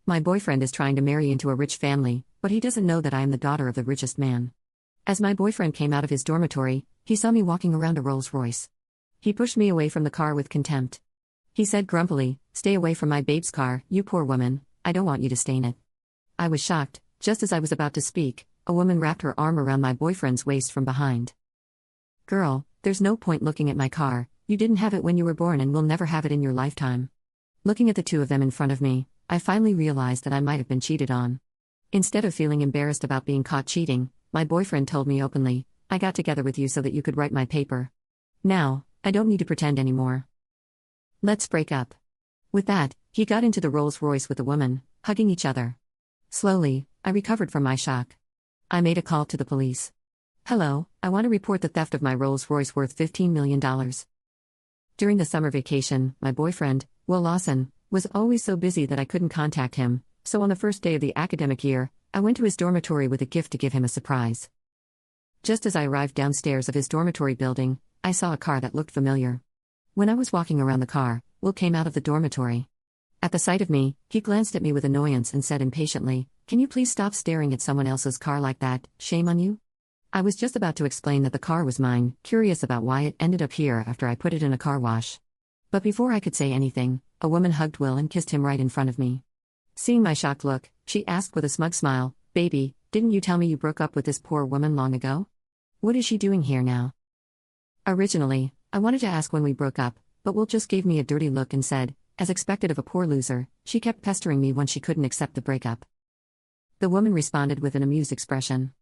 My boyfriend is trying to marry into a rich family, but he doesn't know that I am the daughter of the richest man. As my boyfriend came out of his dormitory, he saw me walking around a Rolls Royce. He pushed me away from the car with contempt. He said grumpily, "Stay away from my babe's car, you poor woman, I don't want you to stain it." I was shocked. Just as I was about to speak, a woman wrapped her arm around my boyfriend's waist from behind. "Girl, there's no point looking at my car, you didn't have it when you were born and will never have it in your lifetime." Looking at the two of them in front of me, I finally realized that I might have been cheated on. Instead of feeling embarrassed about being caught cheating, my boyfriend told me openly, "I got together with you so that you could write my paper. Now, I don't need to pretend anymore. Let's break up." With that, he got into the Rolls Royce with the woman, hugging each other. Slowly, I recovered from my shock. I made a call to the police. "Hello, I want to report the theft of my Rolls Royce worth $15 million. During the summer vacation, my boyfriend, Will Lawson, was always so busy that I couldn't contact him, so on the first day of the academic year, I went to his dormitory with a gift to give him a surprise. Just as I arrived downstairs of his dormitory building, I saw a car that looked familiar. When I was walking around the car, Will came out of the dormitory. At the sight of me, he glanced at me with annoyance and said impatiently, "Can you please stop staring at someone else's car like that, shame on you?" I was just about to explain that the car was mine, curious about why it ended up here after I put it in a car wash. But before I could say anything, a woman hugged Will and kissed him right in front of me. Seeing my shocked look, she asked with a smug smile, "Baby, didn't you tell me you broke up with this poor woman long ago? What is she doing here now?" Originally, I wanted to ask when we broke up, but Will just gave me a dirty look and said, as expected of a poor loser, she kept pestering me when she couldn't accept the breakup. The woman responded with an amused expression.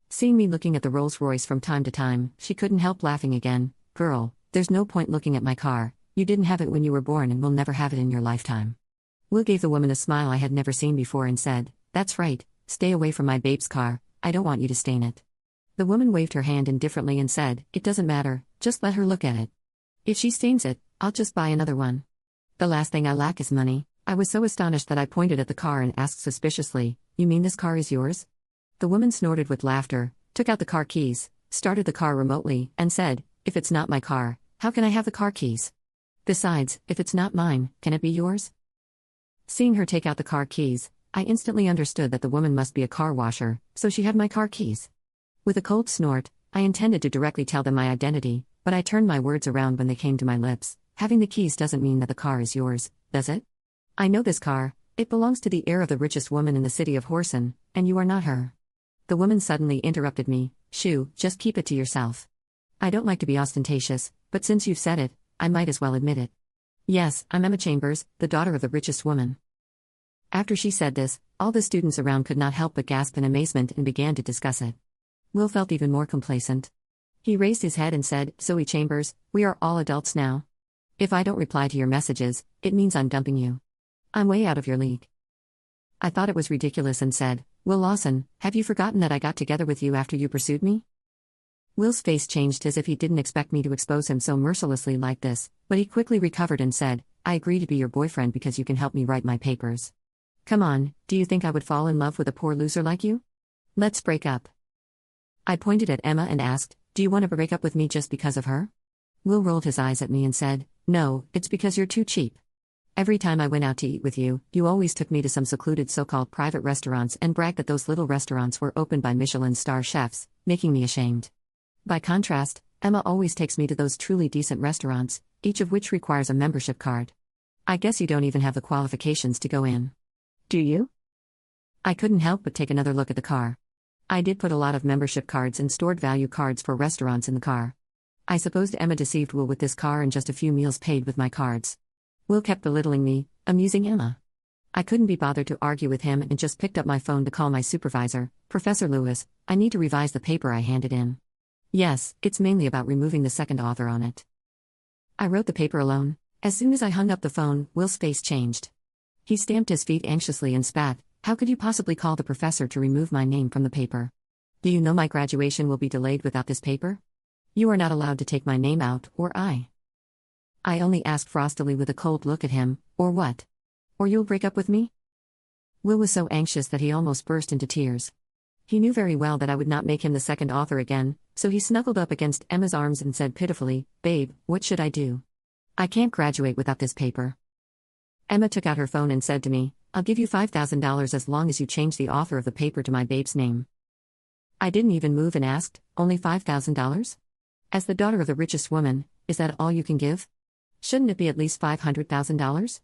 Seeing me looking at the Rolls Royce from time to time, she couldn't help laughing again. "Girl, there's no point looking at my car, you didn't have it when you were born and will never have it in your lifetime." Will gave the woman a smile I had never seen before and said, "That's right, stay away from my babe's car, I don't want you to stain it." The woman waved her hand indifferently and said, "It doesn't matter, just let her look at it. If she stains it, I'll just buy another one. The last thing I lack is money." I was so astonished that I pointed at the car and asked suspiciously, "You mean this car is yours?" The woman snorted with laughter, took out the car keys, started the car remotely, and said, "If it's not my car, how can I have the car keys? Besides, if it's not mine, can it be yours?" Seeing her take out the car keys, I instantly understood that the woman must be a car washer, so she had my car keys. With a cold snort, I intended to directly tell them my identity, but I turned my words around when they came to my lips. "Having the keys doesn't mean that the car is yours, does it? I know this car, it belongs to the heir of the richest woman in the city of Horsen, and you are not her." The woman suddenly interrupted me, "Shoo, just keep it to yourself. I don't like to be ostentatious, but since you've said it, I might as well admit it. Yes, I'm Emma Chambers, the daughter of the richest woman." After she said this, all the students around could not help but gasp in amazement and began to discuss it. Will felt even more complacent. He raised his head and said, "Zoe Chambers, we are all adults now. If I don't reply to your messages, it means I'm dumping you. I'm way out of your league." I thought it was ridiculous and said, "Will Lawson, have you forgotten that I got together with you after you pursued me?" Will's face changed as if he didn't expect me to expose him so mercilessly like this, but he quickly recovered and said, "I agree to be your boyfriend because you can help me write my papers. Come on, do you think I would fall in love with a poor loser like you? Let's break up." I pointed at Emma and asked, "Do you want to break up with me just because of her?" Will rolled his eyes at me and said, "No, it's because you're too cheap. Every time I went out to eat with you, you always took me to some secluded so-called private restaurants and bragged that those little restaurants were opened by Michelin star chefs, making me ashamed. By contrast, Emma always takes me to those truly decent restaurants, each of which requires a membership card. I guess you don't even have the qualifications to go in. Do you?" I couldn't help but take another look at the car. I did put a lot of membership cards and stored value cards for restaurants in the car. I supposed Emma deceived Will with this car and just a few meals paid with my cards. Will kept belittling me, amusing Emma. I couldn't be bothered to argue with him and just picked up my phone to call my supervisor, Professor Lewis. "I need to revise the paper I handed in." "Yes, it's mainly about removing the second author on it." I wrote the paper alone. As soon as I hung up the phone, Will's face changed. He stamped his feet anxiously and spat, "How could you possibly call the professor to remove my name from the paper? Do you know my graduation will be delayed without this paper? You are not allowed to take my name out, or I only asked frostily with a cold look at him, "Or what? Or you'll break up with me?" Will was so anxious that he almost burst into tears. He knew very well that I would not make him the second author again, so he snuggled up against Emma's arms and said pitifully, "Babe, what should I do? I can't graduate without this paper." Emma took out her phone and said to me, I'll give you $5,000 as long as you change the author of the paper to my babe's name. I didn't even move and asked, only $5,000? As the daughter of the richest woman, is that all you can give? Shouldn't it be at least $500,000?